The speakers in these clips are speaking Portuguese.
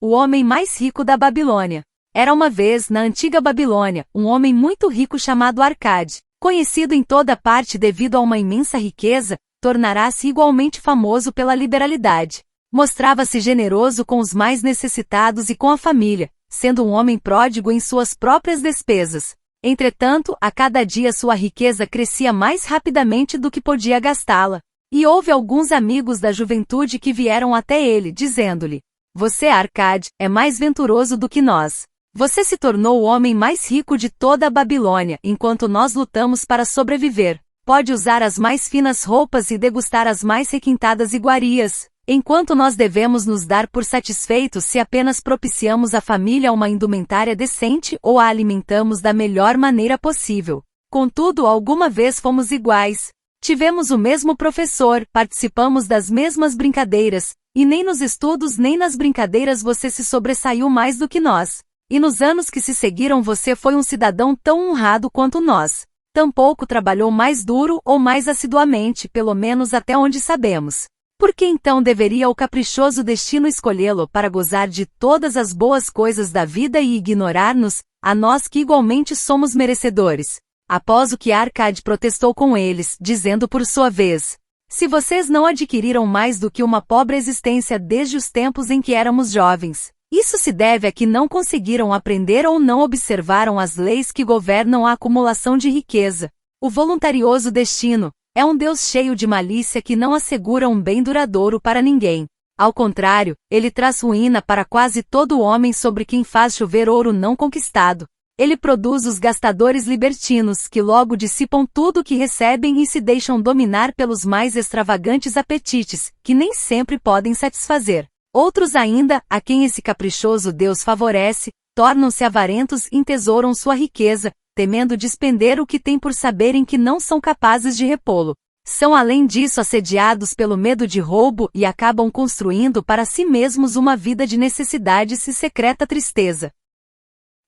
o homem mais rico da Babilônia. Era uma vez, na antiga Babilônia, um homem muito rico chamado Arcade. Conhecido em toda parte devido a uma imensa riqueza, tornará-se igualmente famoso pela liberalidade. Mostrava-se generoso com os mais necessitados e com a família, sendo um homem pródigo em suas próprias despesas. Entretanto, a cada dia sua riqueza crescia mais rapidamente do que podia gastá-la. E houve alguns amigos da juventude que vieram até ele, dizendo-lhe: "Você, Arcade, é mais venturoso do que nós. Você se tornou o homem mais rico de toda a Babilônia, enquanto nós lutamos para sobreviver. Pode usar as mais finas roupas e degustar as mais requintadas iguarias, enquanto nós devemos nos dar por satisfeitos se apenas propiciamos à família uma indumentária decente ou a alimentamos da melhor maneira possível. Contudo, alguma vez fomos iguais. Tivemos o mesmo professor, participamos das mesmas brincadeiras, e nem nos estudos nem nas brincadeiras você se sobressaiu mais do que nós. E nos anos que se seguiram você foi um cidadão tão honrado quanto nós. Tampouco trabalhou mais duro ou mais assiduamente, pelo menos até onde sabemos. Por que então deveria o caprichoso destino escolhê-lo para gozar de todas as boas coisas da vida e ignorar-nos, a nós que igualmente somos merecedores?" Após o que Arcade protestou com eles, dizendo por sua vez: "Se vocês não adquiriram mais do que uma pobre existência desde os tempos em que éramos jovens, isso se deve a que não conseguiram aprender ou não observaram as leis que governam a acumulação de riqueza. O voluntarioso destino é um Deus cheio de malícia que não assegura um bem duradouro para ninguém. Ao contrário, ele traz ruína para quase todo homem sobre quem faz chover ouro não conquistado. Ele produz os gastadores libertinos que logo dissipam tudo o que recebem e se deixam dominar pelos mais extravagantes apetites, que nem sempre podem satisfazer. Outros ainda, a quem esse caprichoso Deus favorece, tornam-se avarentos e entesouram sua riqueza, temendo despender o que têm por saberem que não são capazes de repô-lo. São além disso assediados pelo medo de roubo e acabam construindo para si mesmos uma vida de necessidades e secreta tristeza.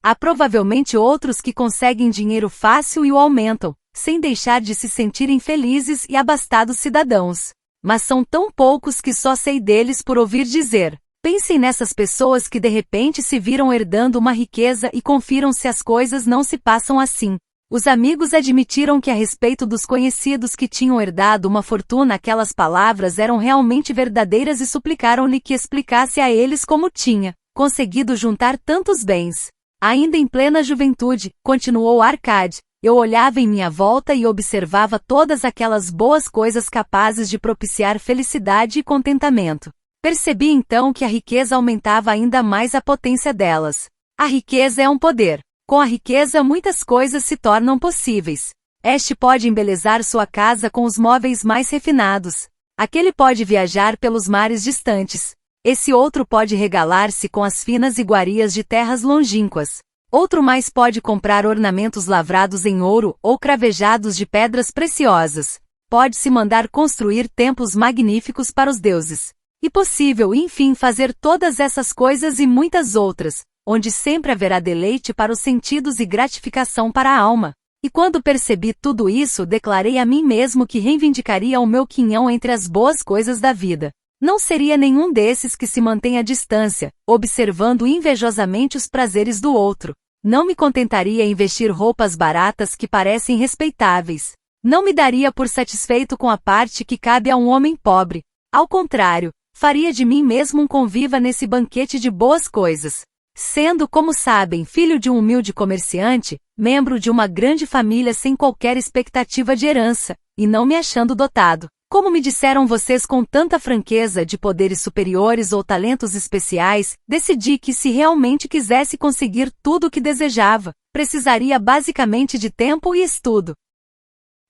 Há provavelmente outros que conseguem dinheiro fácil e o aumentam, sem deixar de se sentirem felizes e abastados cidadãos. Mas são tão poucos que só sei deles por ouvir dizer. Pensem nessas pessoas que de repente se viram herdando uma riqueza e confiram se as coisas não se passam assim. Os amigos admitiram que a respeito dos conhecidos que tinham herdado uma fortuna aquelas palavras eram realmente verdadeiras e suplicaram-lhe que explicasse a eles como tinha conseguido juntar tantos bens. Ainda em plena juventude, continuou Arcade, eu olhava em minha volta e observava todas aquelas boas coisas capazes de propiciar felicidade e contentamento. Percebi então que a riqueza aumentava ainda mais a potência delas. A riqueza é um poder. Com a riqueza muitas coisas se tornam possíveis. Este pode embelezar sua casa com os móveis mais refinados. Aquele pode viajar pelos mares distantes. Esse outro pode regalar-se com as finas iguarias de terras longínquas. Outro mais pode comprar ornamentos lavrados em ouro ou cravejados de pedras preciosas. Pode-se mandar construir templos magníficos para os deuses. E possível, enfim, fazer todas essas coisas e muitas outras, onde sempre haverá deleite para os sentidos e gratificação para a alma. E quando percebi tudo isso, declarei a mim mesmo que reivindicaria o meu quinhão entre as boas coisas da vida. Não seria nenhum desses que se mantém à distância, observando invejosamente os prazeres do outro. Não me contentaria em vestir roupas baratas que parecem respeitáveis. Não me daria por satisfeito com a parte que cabe a um homem pobre. Ao contrário, faria de mim mesmo um conviva nesse banquete de boas coisas. Sendo, como sabem, filho de um humilde comerciante, membro de uma grande família sem qualquer expectativa de herança, e não me achando dotado, como me disseram vocês com tanta franqueza, de poderes superiores ou talentos especiais, decidi que se realmente quisesse conseguir tudo o que desejava, precisaria basicamente de tempo e estudo.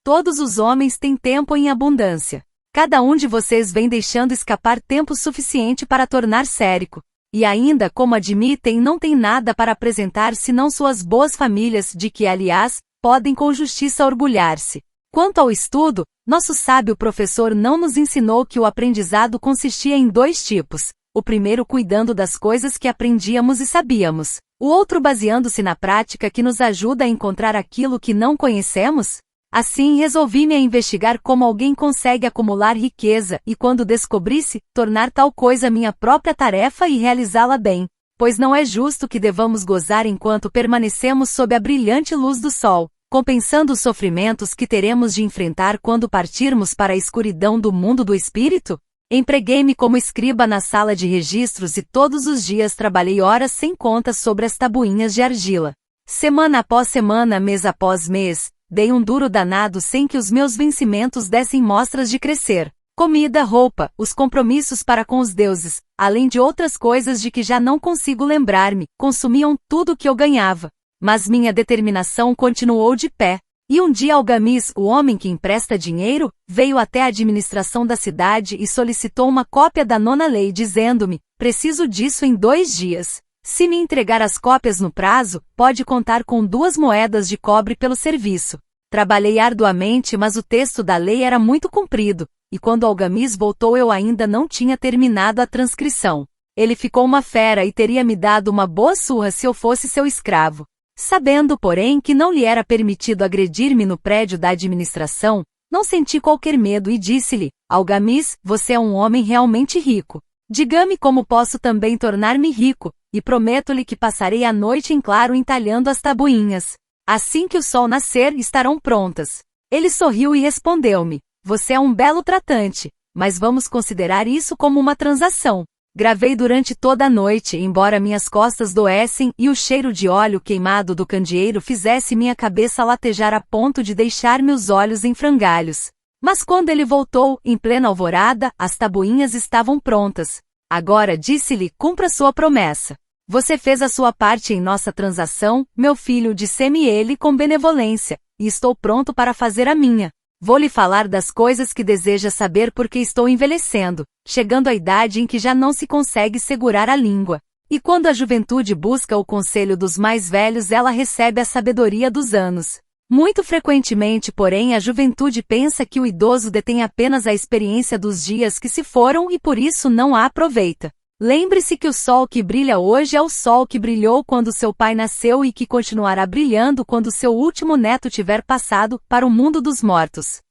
Todos os homens têm tempo em abundância. Cada um de vocês vem deixando escapar tempo suficiente para tornar-se rico. E ainda, como admitem, não tem nada para apresentar senão suas boas famílias, de que, aliás, podem com justiça orgulhar-se. Quanto ao estudo, nosso sábio professor não nos ensinou que o aprendizado consistia em 2 tipos. O primeiro cuidando das coisas que aprendíamos e sabíamos. O outro baseando-se na prática que nos ajuda a encontrar aquilo que não conhecemos. Assim resolvi-me a investigar como alguém consegue acumular riqueza e, quando descobrisse, tornar tal coisa minha própria tarefa e realizá-la bem. Pois não é justo que devamos gozar enquanto permanecemos sob a brilhante luz do sol, compensando os sofrimentos que teremos de enfrentar quando partirmos para a escuridão do mundo do espírito? Empreguei-me como escriba na sala de registros e todos os dias trabalhei horas sem conta sobre as tabuinhas de argila. Semana após semana, mês após mês, dei um duro danado sem que os meus vencimentos dessem mostras de crescer. Comida, roupa, os compromissos para com os deuses, além de outras coisas de que já não consigo lembrar-me, consumiam tudo o que eu ganhava. Mas minha determinação continuou de pé. E um dia Algamis, o homem que empresta dinheiro, veio até a administração da cidade e solicitou uma cópia da nona lei dizendo-me, preciso disso em 2 dias. Se me entregar as cópias no prazo, pode contar com 2 moedas de cobre pelo serviço. Trabalhei arduamente, mas o texto da lei era muito comprido, e quando Algamis voltou eu ainda não tinha terminado a transcrição. Ele ficou uma fera e teria me dado uma boa surra se eu fosse seu escravo. Sabendo, porém, que não lhe era permitido agredir-me no prédio da administração, não senti qualquer medo e disse-lhe, Algamis, você é um homem realmente rico. Diga-me como posso também tornar-me rico, e prometo-lhe que passarei a noite em claro entalhando as tabuinhas. Assim que o sol nascer, estarão prontas. Ele sorriu e respondeu-me, você é um belo tratante, mas vamos considerar isso como uma transação. Gravei durante toda a noite, embora minhas costas doessem e o cheiro de óleo queimado do candeeiro fizesse minha cabeça latejar a ponto de deixar-me os olhos em frangalhos. Mas quando ele voltou, em plena alvorada, as tabuinhas estavam prontas. Agora disse-lhe, cumpra sua promessa. Você fez a sua parte em nossa transação, meu filho, disse-me ele com benevolência, e estou pronto para fazer a minha. Vou lhe falar das coisas que deseja saber porque estou envelhecendo, chegando à idade em que já não se consegue segurar a língua. E quando a juventude busca o conselho dos mais velhos, ela recebe a sabedoria dos anos. Muito frequentemente, porém, a juventude pensa que o idoso detém apenas a experiência dos dias que se foram e por isso não a aproveita. Lembre-se que o sol que brilha hoje é o sol que brilhou quando seu pai nasceu e que continuará brilhando quando seu último neto tiver passado para o mundo dos mortos.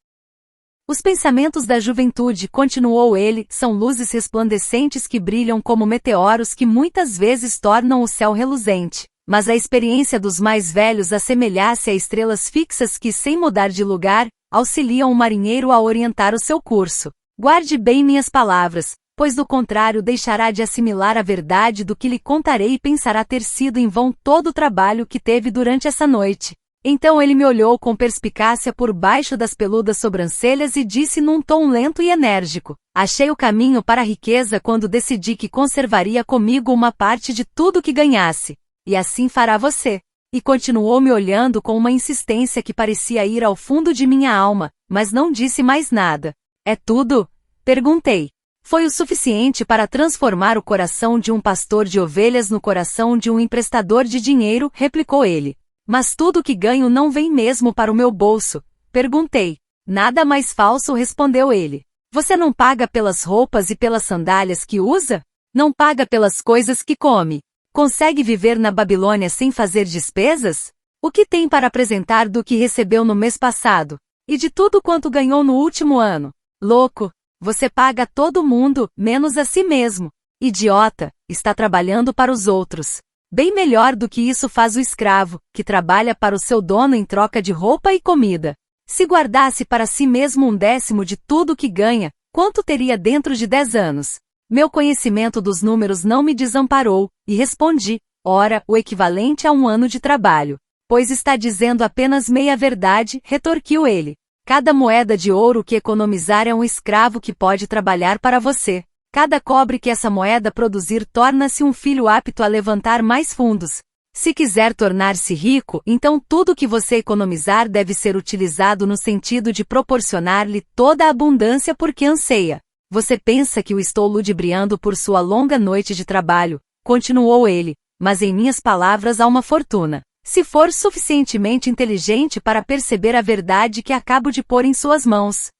Os pensamentos da juventude, continuou ele, são luzes resplandecentes que brilham como meteoros que muitas vezes tornam o céu reluzente. Mas a experiência dos mais velhos assemelha-se a estrelas fixas que, sem mudar de lugar, auxiliam o marinheiro a orientar o seu curso. Guarde bem minhas palavras, pois do contrário deixará de assimilar a verdade do que lhe contarei e pensará ter sido em vão todo o trabalho que teve durante essa noite. Então ele me olhou com perspicácia por baixo das peludas sobrancelhas e disse num tom lento e enérgico, achei o caminho para a riqueza quando decidi que conservaria comigo uma parte de tudo que ganhasse. E assim fará você. E continuou me olhando com uma insistência que parecia ir ao fundo de minha alma, mas não disse mais nada. É tudo? Perguntei. Foi o suficiente para transformar o coração de um pastor de ovelhas no coração de um emprestador de dinheiro, replicou ele. Mas tudo o que ganho não vem mesmo para o meu bolso? Perguntei. Nada mais falso, respondeu ele. Você não paga pelas roupas e pelas sandálias que usa? Não paga pelas coisas que come? Consegue viver na Babilônia sem fazer despesas? O que tem para apresentar do que recebeu no mês passado? E de tudo quanto ganhou no último ano? Louco! Você paga a todo mundo, menos a si mesmo. Idiota, está trabalhando para os outros. Bem melhor do que isso faz o escravo, que trabalha para o seu dono em troca de roupa e comida. Se guardasse para si mesmo 1/10 de tudo que ganha, quanto teria dentro de 10 anos? Meu conhecimento dos números não me desamparou, e respondi, ora, o equivalente a 1 ano de trabalho. Pois está dizendo apenas meia verdade, retorquiu ele. Cada moeda de ouro que economizar é um escravo que pode trabalhar para você. Cada cobre que essa moeda produzir torna-se um filho apto a levantar mais fundos. Se quiser tornar-se rico, então tudo que você economizar deve ser utilizado no sentido de proporcionar-lhe toda a abundância por que anseia. Você pensa que o estou ludibriando por sua longa noite de trabalho, continuou ele, mas em minhas palavras há uma fortuna. Se for suficientemente inteligente para perceber a verdade que acabo de pôr em suas mãos.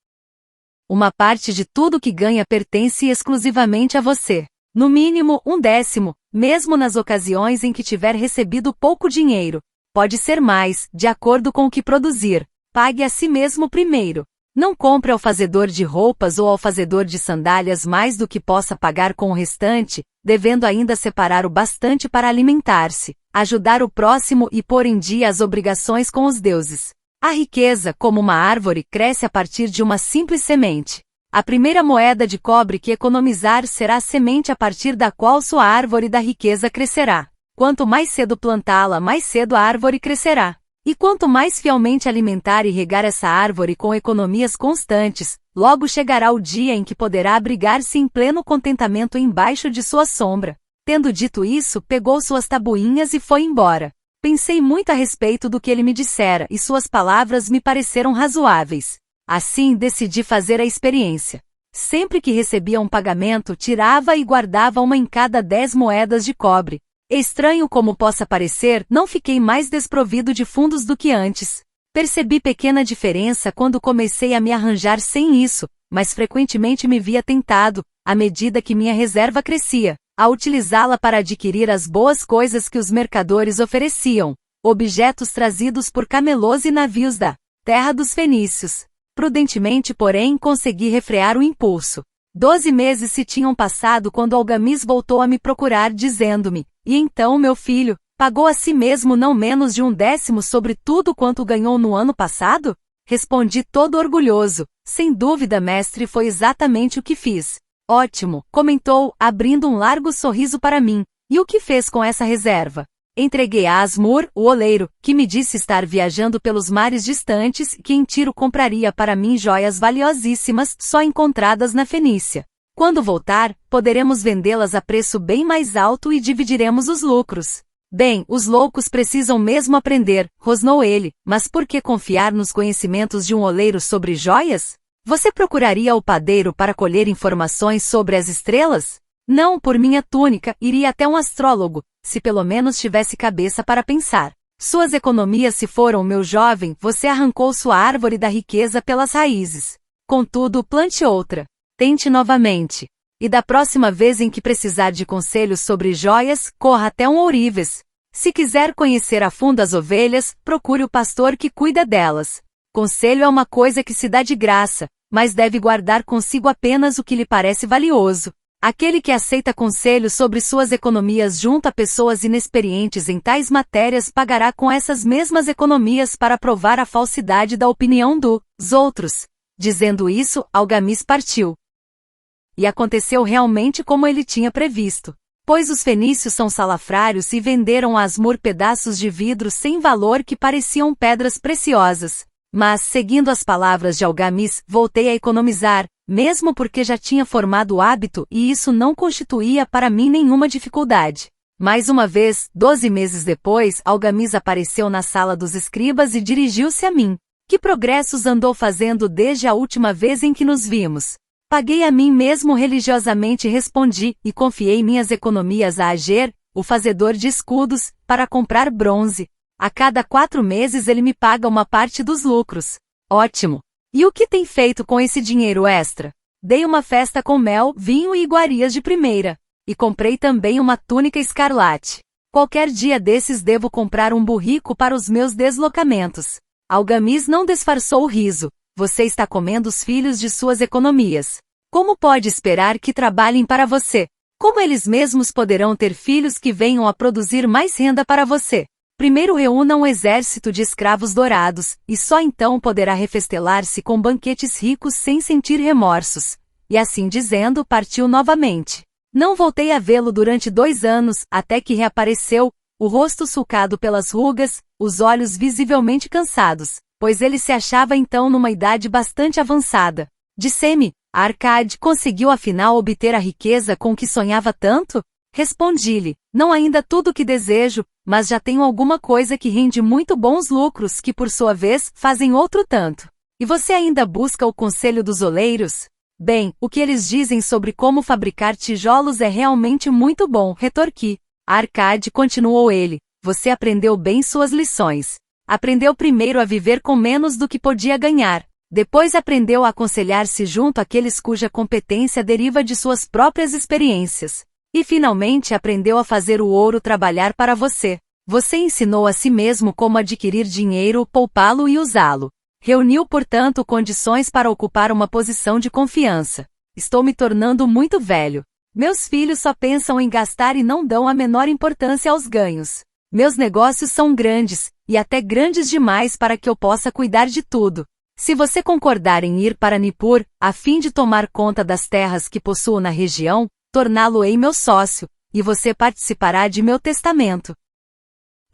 Uma parte de tudo que ganha pertence exclusivamente a você. No mínimo 1/10, mesmo nas ocasiões em que tiver recebido pouco dinheiro. Pode ser mais, de acordo com o que produzir. pague a si mesmo primeiro. Não compre ao fazedor de roupas ou ao fazedor de sandálias mais do que possa pagar com o restante, devendo ainda separar o bastante para alimentar-se, ajudar o próximo e pôr em dia as obrigações com os deuses. A riqueza, como uma árvore, cresce a partir de uma simples semente. A primeira moeda de cobre que economizar será a semente a partir da qual sua árvore da riqueza crescerá. Quanto mais cedo plantá-la, mais cedo a árvore crescerá. E quanto mais fielmente alimentar e regar essa árvore com economias constantes, logo chegará o dia em que poderá abrigar-se em pleno contentamento embaixo de sua sombra. Tendo dito isso, pegou suas tabuinhas e foi embora. Pensei muito a respeito do que ele me dissera e suas palavras me pareceram razoáveis. Assim, decidi fazer a experiência. Sempre que recebia um pagamento, tirava e guardava uma em cada 10 moedas de cobre. Estranho como possa parecer, não fiquei mais desprovido de fundos do que antes. Percebi pequena diferença quando comecei a me arranjar sem isso, mas frequentemente me via tentado, à medida que minha reserva crescia, a utilizá-la para adquirir as boas coisas que os mercadores ofereciam, objetos trazidos por camelôs e navios da terra dos fenícios. Prudentemente, porém, consegui refrear o impulso. 12 meses se tinham passado quando Algamis voltou a me procurar dizendo-me: "E então, meu filho, pagou a si mesmo não menos de 1/10 sobre tudo quanto ganhou no ano passado?" Respondi todo orgulhoso: "Sem dúvida, mestre, foi exatamente o que fiz." "Ótimo", comentou, abrindo um largo sorriso para mim. "E o que fez com essa reserva?" Entreguei a Asmur, o oleiro, que me disse estar viajando pelos mares distantes e que em Tiro compraria para mim joias valiosíssimas só encontradas na Fenícia. "Quando voltar, poderemos vendê-las a preço bem mais alto e dividiremos os lucros." "Bem, os loucos precisam mesmo aprender", rosnou ele, "mas por que confiar nos conhecimentos de um oleiro sobre joias? Você procuraria o padeiro para colher informações sobre as estrelas? Não, por minha túnica, iria até um astrólogo, se pelo menos tivesse cabeça para pensar. Suas economias se foram, meu jovem, você arrancou sua árvore da riqueza pelas raízes. Contudo, plante outra. Tente novamente. E da próxima vez em que precisar de conselhos sobre joias, corra até um ourives. Se quiser conhecer a fundo as ovelhas, procure o pastor que cuida delas. Conselho é uma coisa que se dá de graça, mas deve guardar consigo apenas o que lhe parece valioso. Aquele que aceita conselhos sobre suas economias junto a pessoas inexperientes em tais matérias pagará com essas mesmas economias para provar a falsidade da opinião dos outros. Dizendo isso, Algamis partiu. E aconteceu realmente como ele tinha previsto. Pois os fenícios são salafrários e venderam a Asmur pedaços de vidro sem valor que pareciam pedras preciosas. Mas, seguindo as palavras de Algamis, voltei a economizar, mesmo porque já tinha formado o hábito e isso não constituía para mim nenhuma dificuldade. Mais uma vez, 12 meses depois, Algamis apareceu na sala dos escribas e dirigiu-se a mim. "Que progressos andou fazendo desde a última vez em que nos vimos?" "Paguei a mim mesmo religiosamente", respondi, "e confiei minhas economias a Ager, o fazedor de escudos, para comprar bronze. A cada 4 meses ele me paga uma parte dos lucros." "Ótimo! E o que tem feito com esse dinheiro extra?" "Dei uma festa com mel, vinho e iguarias de primeira. E comprei também uma túnica escarlate. Qualquer dia desses devo comprar um burrico para os meus deslocamentos." Algamis não disfarçou o riso. "Você está comendo os filhos de suas economias. Como pode esperar que trabalhem para você? Como eles mesmos poderão ter filhos que venham a produzir mais renda para você? Primeiro reúna um exército de escravos dourados, e só então poderá refestelar-se com banquetes ricos sem sentir remorsos." E assim dizendo, partiu novamente. Não voltei a vê-lo durante 2 anos, até que reapareceu, o rosto sulcado pelas rugas, os olhos visivelmente cansados, pois ele se achava então numa idade bastante avançada. Disse-me: "Arcade conseguiu afinal obter a riqueza com que sonhava tanto?" Respondi-lhe: "Não ainda tudo o que desejo, mas já tenho alguma coisa que rende muito bons lucros que por sua vez fazem outro tanto." "E você ainda busca o conselho dos oleiros?" "Bem, o que eles dizem sobre como fabricar tijolos é realmente muito bom", retorqui. "Arcade", continuou ele, "você aprendeu bem suas lições. Aprendeu primeiro a viver com menos do que podia ganhar. Depois aprendeu a aconselhar-se junto àqueles cuja competência deriva de suas próprias experiências. E finalmente aprendeu a fazer o ouro trabalhar para você. Você ensinou a si mesmo como adquirir dinheiro, poupá-lo e usá-lo. Reuniu, portanto, condições para ocupar uma posição de confiança. Estou me tornando muito velho. Meus filhos só pensam em gastar e não dão a menor importância aos ganhos. Meus negócios são grandes, e até grandes demais para que eu possa cuidar de tudo. Se você concordar em ir para Nippur, a fim de tomar conta das terras que possuo na região, torná-lo-ei meu sócio, e você participará de meu testamento.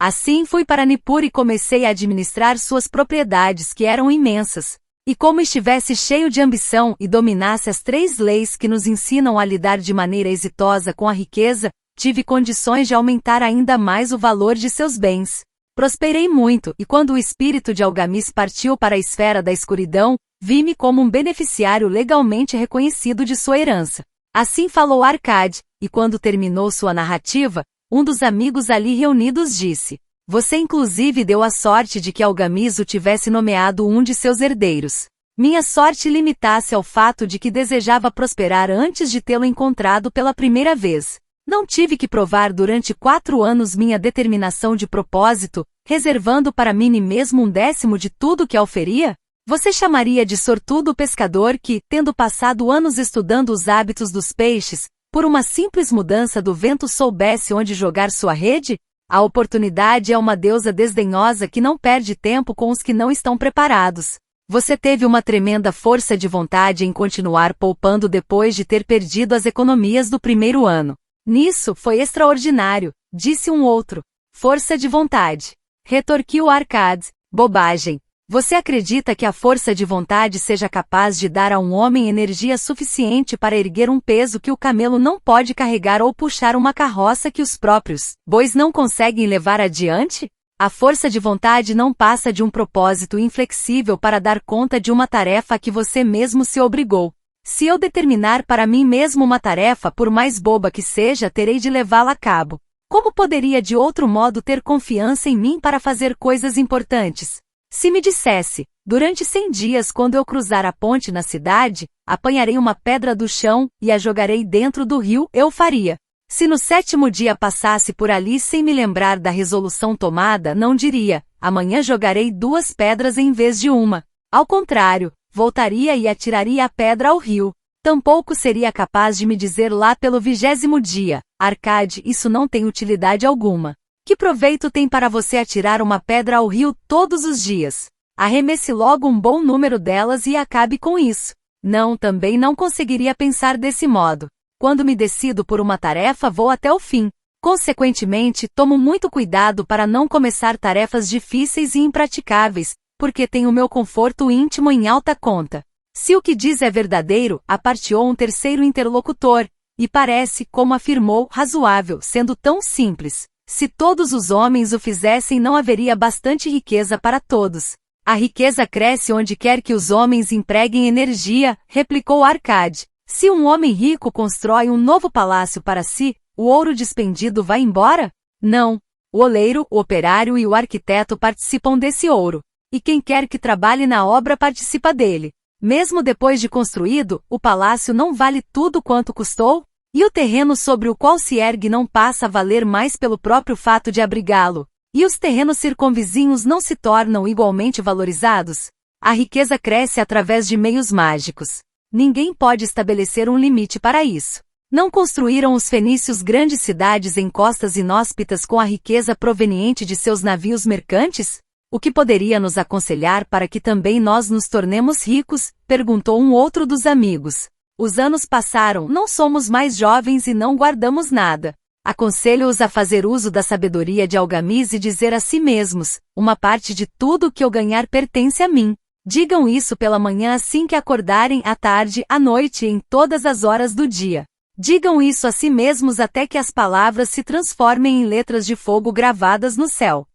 Assim fui para Nippur e comecei a administrar suas propriedades que eram imensas. E como estivesse cheio de ambição e dominasse as 3 leis que nos ensinam a lidar de maneira exitosa com a riqueza, tive condições de aumentar ainda mais o valor de seus bens. Prosperei muito, e quando o espírito de Algamis partiu para a esfera da escuridão, vi-me como um beneficiário legalmente reconhecido de sua herança. Assim falou Arcade, e quando terminou sua narrativa, um dos amigos ali reunidos disse: Você inclusive deu a sorte de que Algamis o tivesse nomeado um de seus herdeiros. Minha sorte limitasse ao fato de que desejava prosperar antes de tê-lo encontrado pela primeira vez. Não tive que provar durante 4 anos minha determinação de propósito, reservando para mim mesmo 1/10 de tudo que auferia? Você chamaria de sortudo o pescador que, tendo passado anos estudando os hábitos dos peixes, por uma simples mudança do vento soubesse onde jogar sua rede? A oportunidade é uma deusa desdenhosa que não perde tempo com os que não estão preparados. Você teve uma tremenda força de vontade em continuar poupando depois de ter perdido as economias do primeiro ano. Nisso foi extraordinário, disse um outro. Força de vontade. Retorquiu Arcade. Bobagem. Você acredita que a força de vontade seja capaz de dar a um homem energia suficiente para erguer um peso que o camelo não pode carregar ou puxar uma carroça que os próprios bois não conseguem levar adiante? A força de vontade não passa de um propósito inflexível para dar conta de uma tarefa a que você mesmo se obrigou. Se eu determinar para mim mesmo uma tarefa, por mais boba que seja, terei de levá-la a cabo. Como poderia de outro modo ter confiança em mim para fazer coisas importantes? Se me dissesse, durante 100 dias quando eu cruzar a ponte na cidade, apanharei uma pedra do chão e a jogarei dentro do rio, eu faria. Se no 7º dia passasse por ali sem me lembrar da resolução tomada, não diria, amanhã jogarei 2 pedras em vez de uma. Ao contrário, voltaria e atiraria a pedra ao rio. Tampouco seria capaz de me dizer lá pelo 20º dia, Arcade, isso não tem utilidade alguma. Que proveito tem para você atirar uma pedra ao rio todos os dias? Arremesse logo um bom número delas e acabe com isso. Não, também não conseguiria pensar desse modo. Quando me decido por uma tarefa, vou até o fim. Consequentemente, tomo muito cuidado para não começar tarefas difíceis e impraticáveis, porque tenho meu conforto íntimo em alta conta. Se o que diz é verdadeiro, aparteou um terceiro interlocutor, e parece, como afirmou, razoável, sendo tão simples. Se todos os homens o fizessem, não haveria bastante riqueza para todos. A riqueza cresce onde quer que os homens empreguem energia, replicou Arcade. Se um homem rico constrói um novo palácio para si, o ouro despendido vai embora? Não. O oleiro, o operário e o arquiteto participam desse ouro. E quem quer que trabalhe na obra participa dele. Mesmo depois de construído, o palácio não vale tudo quanto custou? E o terreno sobre o qual se ergue não passa a valer mais pelo próprio fato de abrigá-lo? E os terrenos circunvizinhos não se tornam igualmente valorizados? A riqueza cresce através de meios mágicos. Ninguém pode estabelecer um limite para isso. Não construíram os fenícios grandes cidades em costas inóspitas com a riqueza proveniente de seus navios mercantes? O que poderia nos aconselhar para que também nós nos tornemos ricos? Perguntou um outro dos amigos. Os anos passaram, não somos mais jovens e não guardamos nada. Aconselho-os a fazer uso da sabedoria de Algamis e dizer a si mesmos, uma parte de tudo o que eu ganhar pertence a mim. Digam isso pela manhã assim que acordarem, à tarde, à noite e em todas as horas do dia. Digam isso a si mesmos até que as palavras se transformem em letras de fogo gravadas no céu.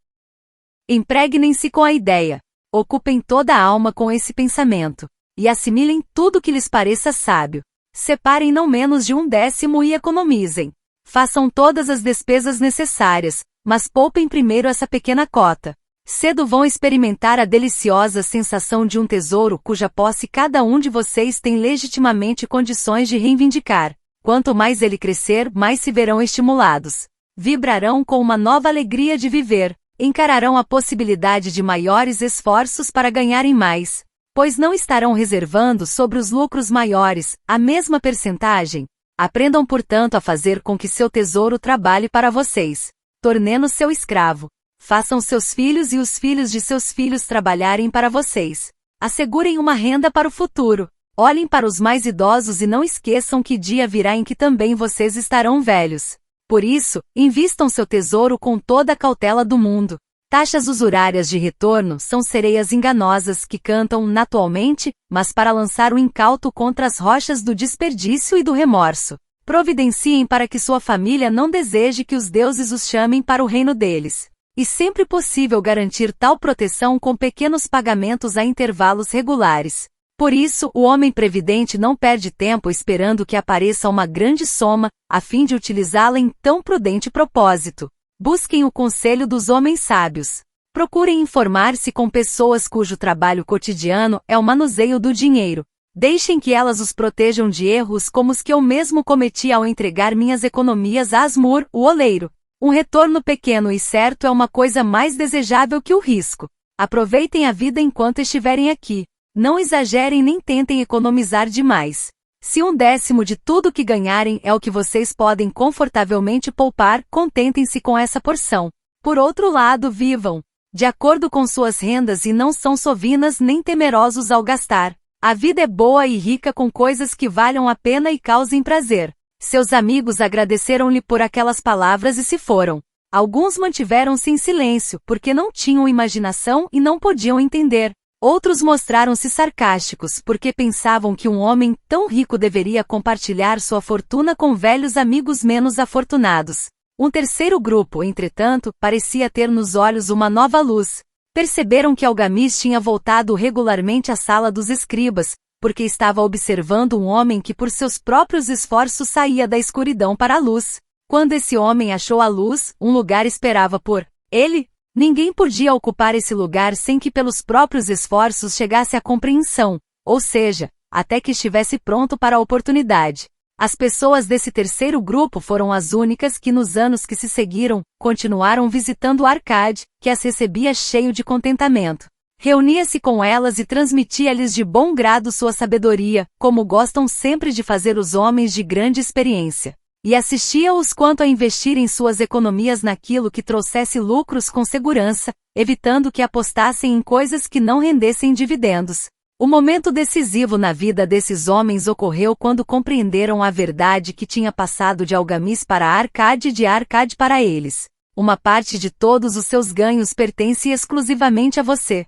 Impregnem-se com a ideia. Ocupem toda a alma com esse pensamento. E assimilem tudo que lhes pareça sábio. Separem não menos de 1/10 e economizem. Façam todas as despesas necessárias, mas poupem primeiro essa pequena cota. Cedo vão experimentar a deliciosa sensação de um tesouro cuja posse cada um de vocês tem legitimamente condições de reivindicar. Quanto mais ele crescer, mais se verão estimulados. Vibrarão com uma nova alegria de viver. encararão a possibilidade de maiores esforços para ganharem mais, pois não estarão reservando sobre os lucros maiores a mesma percentagem. Aprendam, portanto, a fazer com que seu tesouro trabalhe para vocês, tornando seu escravo. Façam seus filhos e os filhos de seus filhos trabalharem para vocês. Assegurem uma renda para o futuro. Olhem para os mais idosos e não esqueçam que dia virá em que também vocês estarão velhos. Por isso, invistam seu tesouro com toda a cautela do mundo. Taxas usurárias de retorno são sereias enganosas que cantam naturalmente, mas para lançar o incauto contra as rochas do desperdício e do remorso. Providenciem para que sua família não deseje que os deuses os chamem para o reino deles. E sempre possível garantir tal proteção com pequenos pagamentos a intervalos regulares. Por isso, o homem previdente não perde tempo esperando que apareça uma grande soma, a fim de utilizá-la em tão prudente propósito. Busquem o conselho dos homens sábios. Procurem informar-se com pessoas cujo trabalho cotidiano é o manuseio do dinheiro. Deixem que elas os protejam de erros como os que eu mesmo cometi ao entregar minhas economias a Asmur, o oleiro. Um retorno pequeno e certo é uma coisa mais desejável que o risco. Aproveitem a vida enquanto estiverem aqui. Não exagerem nem tentem economizar demais. Se 1/10 de tudo que ganharem é o que vocês podem confortavelmente poupar, contentem-se com essa porção. Por outro lado, vivam de acordo com suas rendas e não são sovinas nem temerosos ao gastar. A vida é boa e rica com coisas que valham a pena e causem prazer. Seus amigos agradeceram-lhe por aquelas palavras e se foram. Alguns mantiveram-se em silêncio, porque não tinham imaginação e não podiam entender. Outros mostraram-se sarcásticos, porque pensavam que um homem tão rico deveria compartilhar sua fortuna com velhos amigos menos afortunados. Um terceiro grupo, entretanto, parecia ter nos olhos uma nova luz. Perceberam que Algamis tinha voltado regularmente à sala dos escribas, porque estava observando um homem que por seus próprios esforços saía da escuridão para a luz. Quando esse homem achou a luz, um lugar esperava por ele. Ninguém podia ocupar esse lugar sem que pelos próprios esforços chegasse à compreensão, ou seja, até que estivesse pronto para a oportunidade. As pessoas desse terceiro grupo foram as únicas que nos anos que se seguiram, continuaram visitando Arcade, que as recebia cheio de contentamento. Reunia-se com elas e transmitia-lhes de bom grado sua sabedoria, como gostam sempre de fazer os homens de grande experiência. E assistia-os quanto a investirem suas economias naquilo que trouxesse lucros com segurança, evitando que apostassem em coisas que não rendessem dividendos. O momento decisivo na vida desses homens ocorreu quando compreenderam a verdade que tinha passado de Algamis para Arcade e de Arcade para eles. Uma parte de todos os seus ganhos pertence exclusivamente a você.